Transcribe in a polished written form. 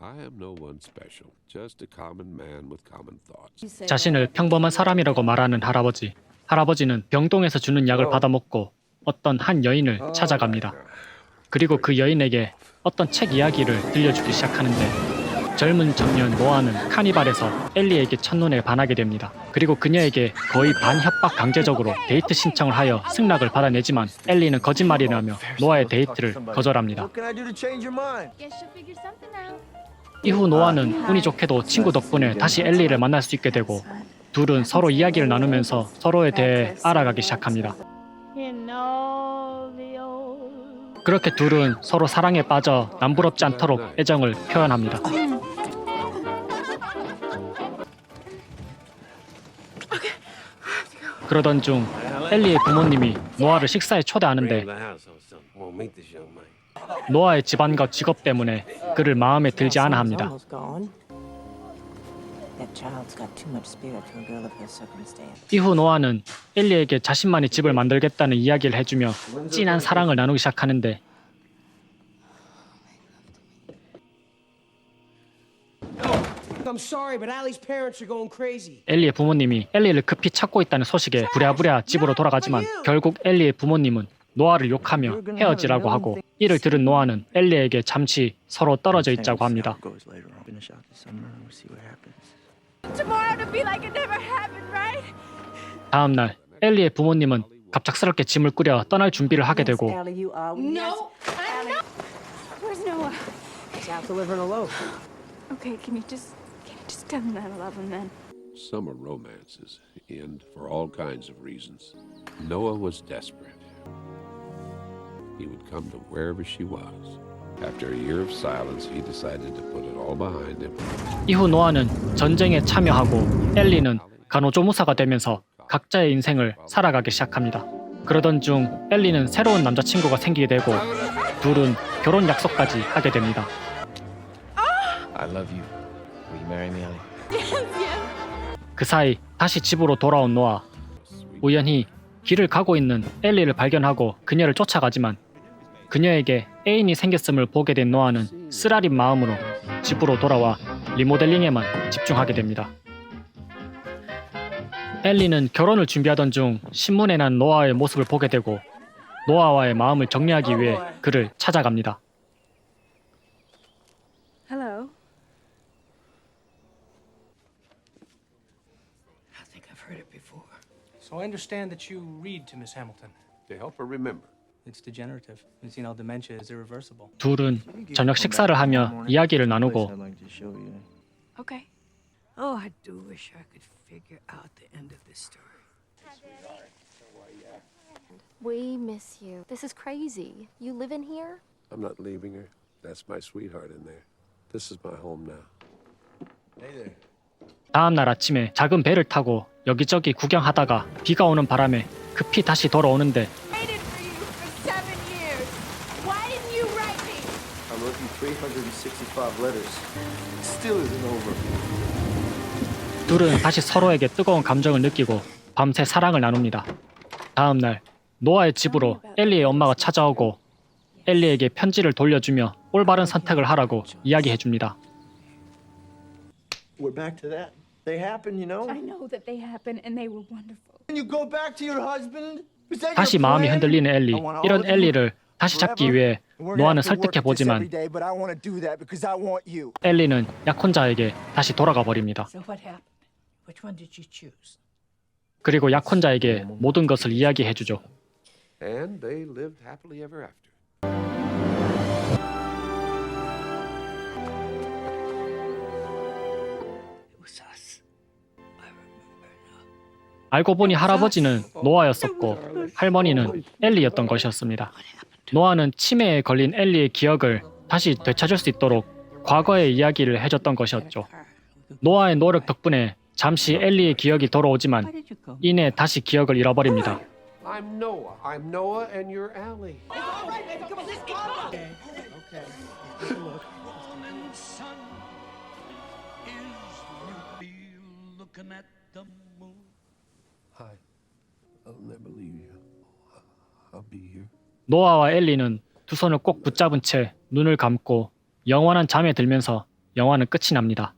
I am no one special, just a common man with common thoughts. 자신을 평범한 사람이라고 말하는 할아버지. 할아버지는 병동에서 주는 약을 받아먹고 어떤 한 여인을 찾아갑니다. 그리고 그 여인에게 어떤 책 이야기를 들려주기 시작하는데 젊은 청년 노아는 카니발에서 엘리에게 첫눈에 반하게 됩니다. 그리고 그녀에게 거의 반협박 강제적으로 데이트 신청을 하여 승낙을 받아내지만 엘리는 거짓말이라며 노아의 데이트를 거절합니다. 이후 노아는 운이 좋게도 친구 덕분에 다시 엘리를 만날 수 있게 되고 둘은 서로 이야기를 나누면서 서로에 대해 알아가기 시작합니다. 그렇게 둘은 서로 사랑에 빠져 남부럽지 않도록 애정을 표현합니다. 그러던 중 엘리의 부모님이 노아를 식사에 초대하는데 노아의 집안과 직업 때문에 그를 마음에 들지 않아 합니다. 이후 노아는 엘리에게 자신만의 집을 만들겠다는 이야기를 해주며 진한 사랑을 나누기 시작하는데 엘리의 부모님이 엘리를 급히 찾고 있다는 소식에 부랴부랴 집으로 돌아가지만 결국 엘리의 부모님은 노아를 욕하며 헤어지라고 하고 이를 들은 노아는 엘리에게 잠시 서로 떨어져 있자고 합니다. 다음 날 엘리의 부모님은 갑작스럽게 짐을 꾸려 떠날 준비를 하게 되고 Summer romances end for all kinds of reasons. Noah was desperate. He would come to wherever she was. After a year of silence, he decided to put it all behind him. 이후 노아는 전쟁에 참여하고 엘리는 간호조무사가 되면서 각자의 인생을 살아가기 시작합니다. 그러던 중 엘리는 새로운 남자친구가 생기게 되고 둘은 결혼 약속까지 하게 됩니다. I love you. Will you marry me, Ellie? 그 사이 다시 집으로 돌아온 노아. 우연히 길을 가고 있는 엘리를 발견하고 그녀를 쫓아가지만 그녀에게 애인이 생겼음을 보게 된 노아는 쓰라린 마음으로 집으로 돌아와 리모델링에만 집중하게 됩니다. 엘리는 결혼을 준비하던 중 신문에 난 노아의 모습을 보게 되고 노아와의 마음을 정리하기 위해 그를 찾아갑니다. Hello. I think I've heard it before. So I understand that you read to Miss Hamilton. To help her remember. It's degenerative. As you know, dementia is irreversible. 둘은 저녁 식사를 하며 이야기를 나누고 Okay. Oh, I do wish I could figure out the end of this story. We miss you. This is crazy. You live in here? I'm not leaving her. That's my sweetheart in there. This is my home now. 다음 날 아침에 작은 배를 타고 여기저기 구경하다가 비가 오는 바람에 급히 다시 돌아오는데 Waited for you for 7 years. Why didn't you write me? I wrote you 365 letters. It still isn't over. 둘은 다시 서로에게 뜨거운 감정을 느끼고 밤새 사랑을 나눕니다. 다음 날 노아의 집으로 엘리의 엄마가 찾아오고 엘리에게 편지를 돌려주며 올바른 선택을 하라고 이야기해줍니다. We're back to that. They happen, you know. I know that they happened and they were wonderful. Can you go back to your husband? Is that 다시 your 마음이 plan? 흔들리는 엘리. I want all 이런 of you 엘리를 다시 잡기 위해 We're gonna 노아는 have to work at this 설득해보지만 every day, but I want to do that because I want you. 엘리는 약혼자에게 다시 돌아가 버립니다. So what happened? Which one did you choose? 그리고 약혼자에게 모든 것을 이야기해주죠. And they lived happily ever after. It was us. I remember now. 알고 보니 할아버지는 노아였었고 할머니는 엘리였던 것이었습니다. 노아는 치매에 걸린 엘리의 기억을 다시 되찾을 수 있도록 과거의 이야기를 해줬던 것이었죠. 노아의 노력 덕분에 잠시 엘리의 기억이 돌아오지만 Why did you go? 이내 다시 기억을 잃어버립니다. I'm Noah. I'm Noah and you're Allie. Hi. I'll never leave you. I'll be here. 노아와 엘리는 두 손을 꼭 붙잡은 채 눈을 감고 영원한 잠에 들면서 영화는 끝이 납니다.